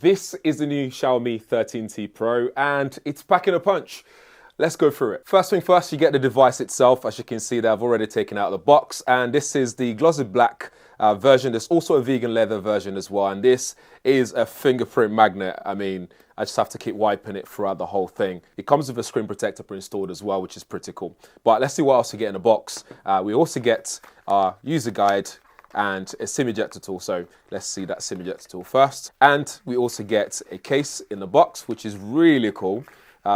This is the new Xiaomi 13T Pro and it's packing a punch. Let's go through it. First thing first, you get the device itself. As you can see, I've already taken out the box, and this is the glossy black version. There's also a vegan leather version as well, and this is a fingerprint magnet. I mean, I just have to keep wiping it throughout the whole thing. It comes with a screen protector pre-installed as well, which is pretty cool. But let's see what else we get in the box. We also get our user guide and a SIM ejector tool. So let's see that SIM ejector tool first. And we also get a case in the box, which is really cool.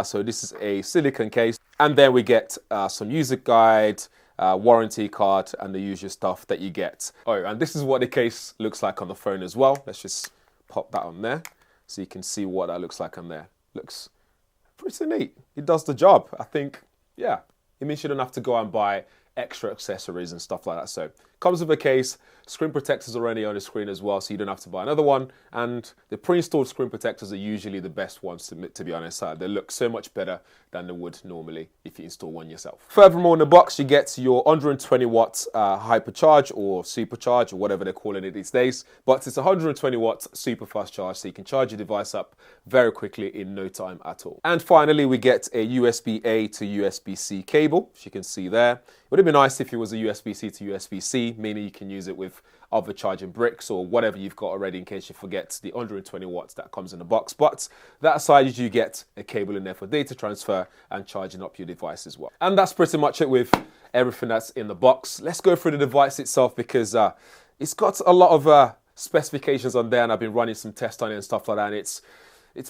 So this is a silicone case. And then we get some user guide, warranty card, and the usual stuff that you get. Oh, and this is what the case looks like on the phone as well. Let's just pop that on there so you can see what that looks like on there. Looks pretty neat. It does the job. I think, yeah, it means you don't have to go and buy extra accessories and stuff like that. So comes with a case, screen protectors already on the screen as well, so you don't have to buy another one. And the pre-installed screen protectors are usually the best ones to be honest. They look so much better than they would normally if you install one yourself. Furthermore, in the box, you get your 120 watt hypercharge or supercharge or whatever they're calling it these days. But it's 120 watt super fast charge, so you can charge your device up very quickly in no time at all. And finally, we get a USB-A to USB-C cable, as you can see there. It would have been nice if it was a USB-C to USB-C, meaning you can use it with other charging bricks or whatever you've got already in case you forget the 120 watts that comes in the box. But that aside, you do get a cable in there for data transfer and charging up your device as well. And that's pretty much it with everything that's in the box. Let's go through the device itself because it's got a lot of specifications on there, and I've been running some tests on it and stuff like that, and it's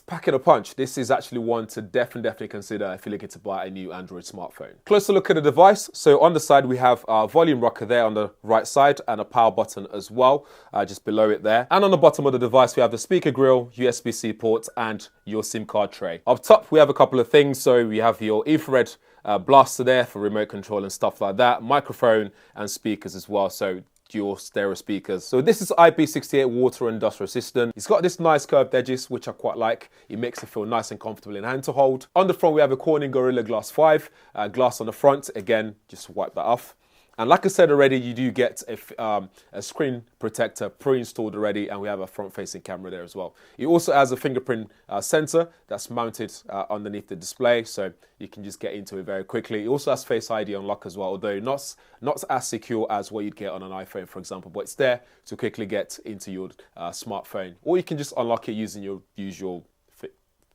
packing a punch. This is actually one to definitely consider if you're looking to buy a new Android smartphone. Closer look at the device. So on the side, we have our volume rocker there on the right side and a power button as well, just below it there. And on the bottom of the device, we have the speaker grill, USB-C port, and your SIM card tray. Up top, we have a couple of things. So we have your infrared blaster there for remote control and stuff like that, microphone and speakers as well. So dual stereo speakers. So this is IP68 Water and Dust resistant. It's got this nice curved edges, which I quite like. It makes it feel nice and comfortable in hand to hold. On the front, we have a Corning Gorilla Glass 5. Glass on the front, again, just wipe that off. And like I said already, you do get a screen protector pre-installed already, and we have a front-facing camera there as well. It also has a fingerprint sensor that's mounted underneath the display, so you can just get into it very quickly. It also has Face ID unlock as well, although not as secure as what you'd get on an iPhone, for example, but it's there to quickly get into your smartphone. Or you can just unlock it using your usual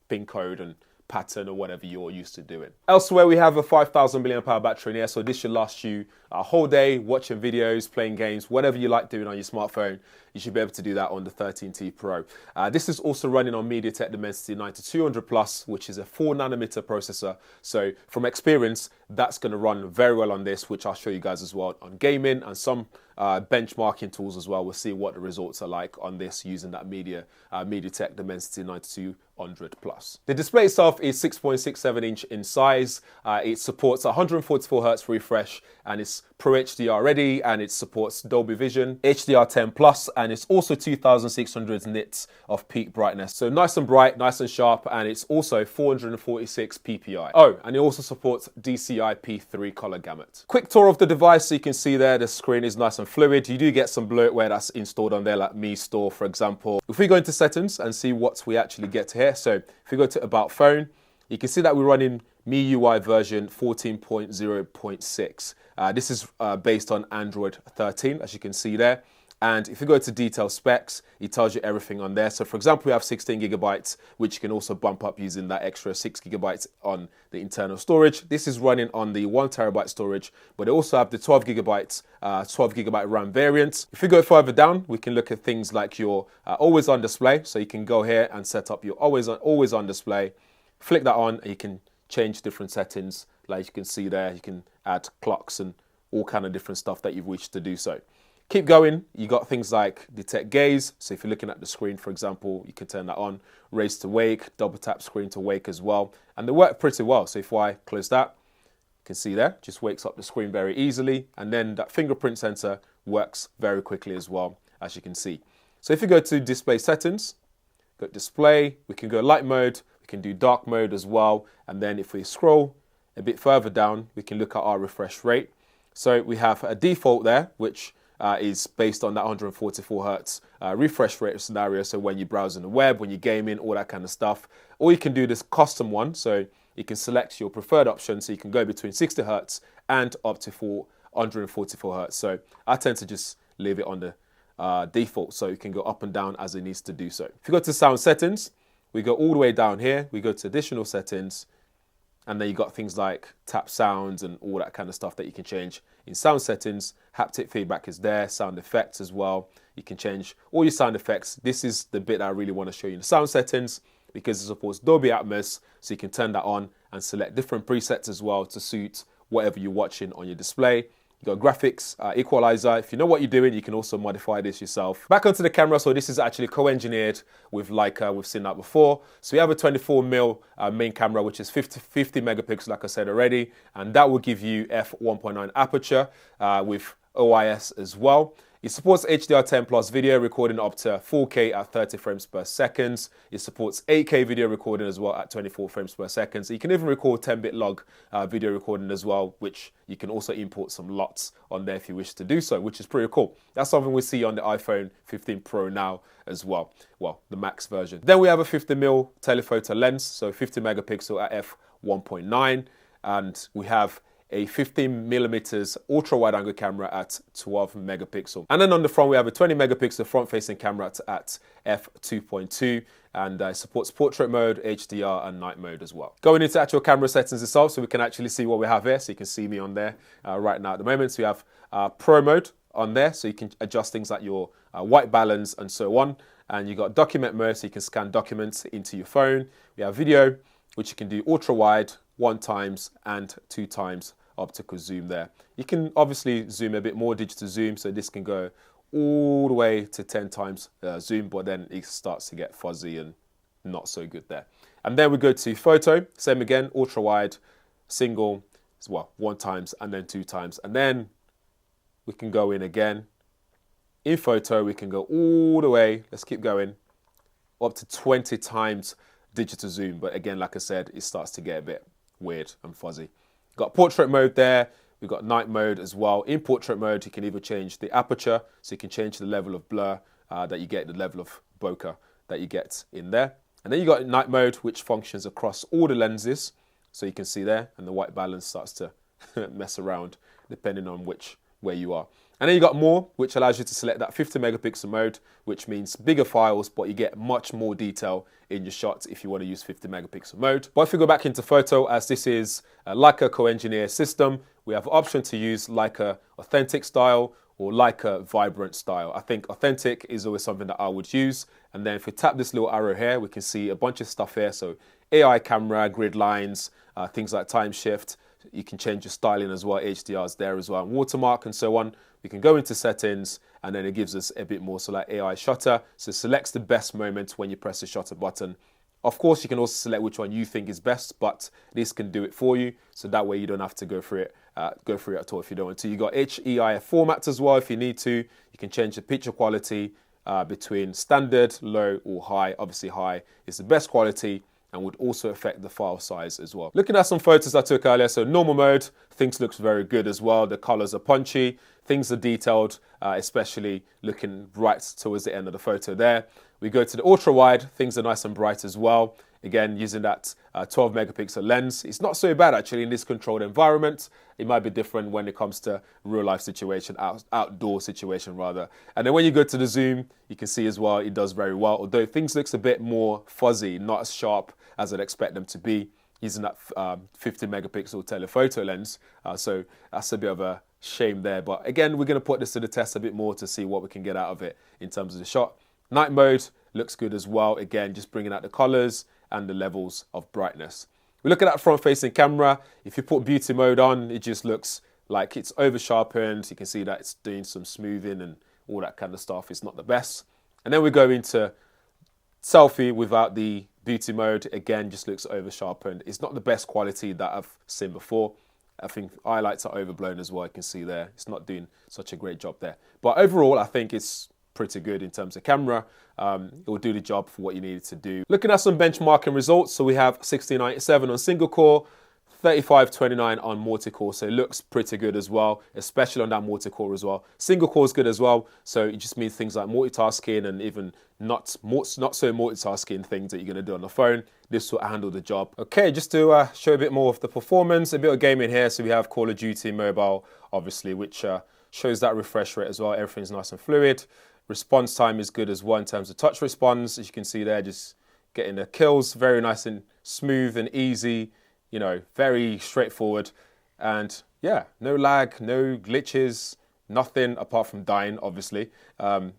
PIN code and pattern or whatever you're used to doing. Elsewhere, we have a 5,000 mAh battery in here, so this should last you a whole day watching videos, playing games, whatever you like doing on your smartphone. You should be able to do that on the 13T Pro. This is also running on MediaTek Dimensity 9200 Plus, which is a 4nm processor. So from experience, that's going to run very well on this, which I'll show you guys as well on gaming and some benchmarking tools as well. We'll see what the results are like on this using that MediaTek Dimensity 9200 Plus. The display itself is 6.67 inch in size. It supports 144 Hz refresh, and it's Pro HDR ready, and it supports Dolby Vision, HDR10 Plus, and it's also 2600 nits of peak brightness. So nice and bright, nice and sharp, and it's also 446 ppi. Oh, and it also supports DCI-P3 color gamut. Quick tour of the device. So you can see there the screen is nice and fluid. You do get some bloatware that's installed on there, like Mi Store, for example. If we go into settings and see what we actually get here, so if we go to About Phone, you can see that we're running MIUI version 14.0.6. This is based on Android 13, as you can see there. And if you go to detail specs, it tells you everything on there. So for example, we have 16 gigabytes, which you can also bump up using that extra 6 gigabytes on the internal storage. This is running on the 1 terabyte storage, but they also have the 12 gigabyte RAM variant. If we go further down, we can look at things like your always on display. So you can go here and set up your always on display, flick that on, and you can change different settings. Like you can see there, you can add clocks and all kind of different stuff that you've wished to do so. Keep going, you got things like detect gaze. So if you're looking at the screen, for example, you can turn that on. Raise to wake, double tap screen to wake as well. And they work pretty well. So if I close that, you can see there, just wakes up the screen very easily. And then that fingerprint sensor works very quickly as well, as you can see. So if you go to display settings, go display, we can go light mode, we can do dark mode as well. And then if we scroll a bit further down, we can look at our refresh rate. So we have a default there, which is based on that 144 hertz refresh rate scenario. So when you're browsing the web, when you're gaming, all that kind of stuff. Or you can do this custom one. So you can select your preferred option. So you can go between 60 hertz and up to 144 hertz. So I tend to just leave it on the default, so you can go up and down as it needs to do so. If you go to sound settings, we go all the way down here, we go to additional settings, and then you got things like tap sounds and all that kind of stuff that you can change in sound settings. Haptic feedback is there, sound effects as well. You can change all your sound effects. This is the bit that I really want to show you in the sound settings, because it supports Dolby Atmos, so you can turn that on and select different presets as well to suit whatever you're watching on your display. You got graphics, equalizer. If you know what you're doing, you can also modify this yourself. Back onto the camera, so this is actually co-engineered with Leica. We've seen that before. So we have a 24mm main camera, which is 50 megapixels, like I said already, and that will give you f1.9 aperture with OIS as well. It supports HDR10 plus video recording up to 4K at 30 frames per second. It supports 8K video recording as well at 24 frames per second. So you can even record 10-bit log video recording as well, which you can also import some LUTs on there if you wish to do so, which is pretty cool. That's something we see on the iPhone 15 Pro now as well. Well, the Max version. Then we have a 50mm telephoto lens, so 50 megapixel at f1.9, and we have a 15mm ultra wide angle camera at 12 megapixel. And then on the front, we have a 20 megapixel front facing camera at f2.2, and it supports portrait mode, HDR, and night mode as well. Going into actual camera settings itself, so we can actually see what we have here. So you can see me on there right now at the moment. So we have Pro mode on there, so you can adjust things like your white balance and so on. And you got document mode, so you can scan documents into your phone. We have video, which you can do ultra wide, 1x and 2x optical zoom there. You can obviously zoom a bit more, digital zoom, so this can go all the way to 10x zoom, but then it starts to get fuzzy and not so good there. And then we go to photo, same again, ultra wide, single, as well, 1x and then 2x. And then we can go in again. In photo, we can go all the way, let's keep going, up to 20x digital zoom. But again, like I said, it starts to get a bit weird and fuzzy. Got portrait mode there. We've got night mode as well. In portrait mode, you can either change the aperture, so you can change the level of blur that you get, the level of bokeh that you get in there. And then you got night mode, which functions across all the lenses. So you can see there, and the white balance starts to mess around depending on where you are. And then you got more, which allows you to select that 50 megapixel mode, which means bigger files, but you get much more detail in your shots if you want to use 50 megapixel mode. But if you go back into photo, as this is a Leica co-engineer system, we have the option to use Leica authentic style or Leica vibrant style. I think authentic is always something that I would use. And then if we tap this little arrow here, we can see a bunch of stuff here. So AI camera, grid lines, things like time shift. You can change your styling as well, HDR's there as well, and watermark and so on. We can go into settings, and then it gives us a bit more, so like AI shutter. So it selects the best moment when you press the shutter button. Of course, you can also select which one you think is best, but this can do it for you. So that way you don't have to go through it at all if you don't want to. You got HEIF formats as well if you need to. You can change the picture quality between standard, low, or high. Obviously high is the best quality and would also affect the file size as well. Looking at some photos I took earlier, so normal mode, things looks very good as well. The colors are punchy, things are detailed, especially looking right towards the end of the photo there. We go to the ultra wide, things are nice and bright as well. Again, using that 12 megapixel lens. It's not so bad actually in this controlled environment. It might be different when it comes to real life situation, outdoor situation rather. And then when you go to the zoom, you can see as well, it does very well. Although things looks a bit more fuzzy, not as sharp as I'd expect them to be using that 50 megapixel telephoto lens. So that's a bit of a shame there. But again, we're going to put this to the test a bit more to see what we can get out of it in terms of the shot. Night mode looks good as well. Again, just bringing out the colors and the levels of brightness. We look at that front-facing camera. If you put beauty mode on, it just looks like it's over-sharpened. You can see that it's doing some smoothing and all that kind of stuff. It's not the best. And then we go into selfie without the beauty mode. Again, just looks over-sharpened. It's not the best quality that I've seen before. I think highlights are overblown as well. You can see there. It's not doing such a great job there. But overall, I think it's pretty good in terms of camera. It will do the job for what you need it to do. Looking at some benchmarking results, so we have 1697 on single core, 3529 on multi-core, so it looks pretty good as well, especially on that multi-core as well. Single core is good as well, so it just means things like multitasking and even not so multitasking things that you're going to do on the phone. This will handle the job. Okay, just to show a bit more of the performance, a bit of gaming here. So we have Call of Duty Mobile, obviously, which shows that refresh rate as well. Everything's nice and fluid. Response time is good as well in terms of touch response. As you can see there, just getting the kills very nice and smooth and easy. You know, very straightforward. And yeah, no lag, no glitches, nothing apart from dying, obviously. But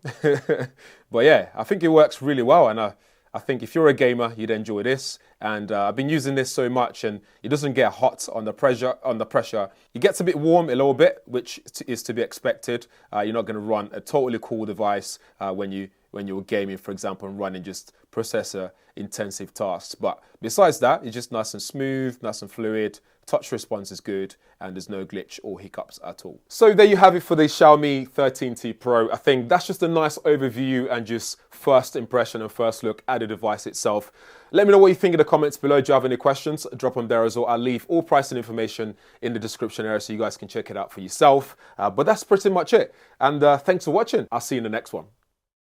yeah, I think it works really well. And I think if you're a gamer, you'd enjoy this. And I've been using this so much, and it doesn't get hot on the pressure. It gets a bit warm a little bit, which is to be expected. You're not going to run a totally cool device when you're gaming, for example, and running just processor intensive tasks. But besides that, it's just nice and smooth, nice and fluid. Touch response is good, and there's no glitch or hiccups at all. So there you have it for the Xiaomi 13T Pro. I think that's just a nice overview and just first impression and first look at the device itself. Let me know what you think in the comments below. Do you have any questions? Drop them there as well. I'll leave all pricing information in the description area so you guys can check it out for yourself. But that's pretty much it. And thanks for watching. I'll see you in the next one.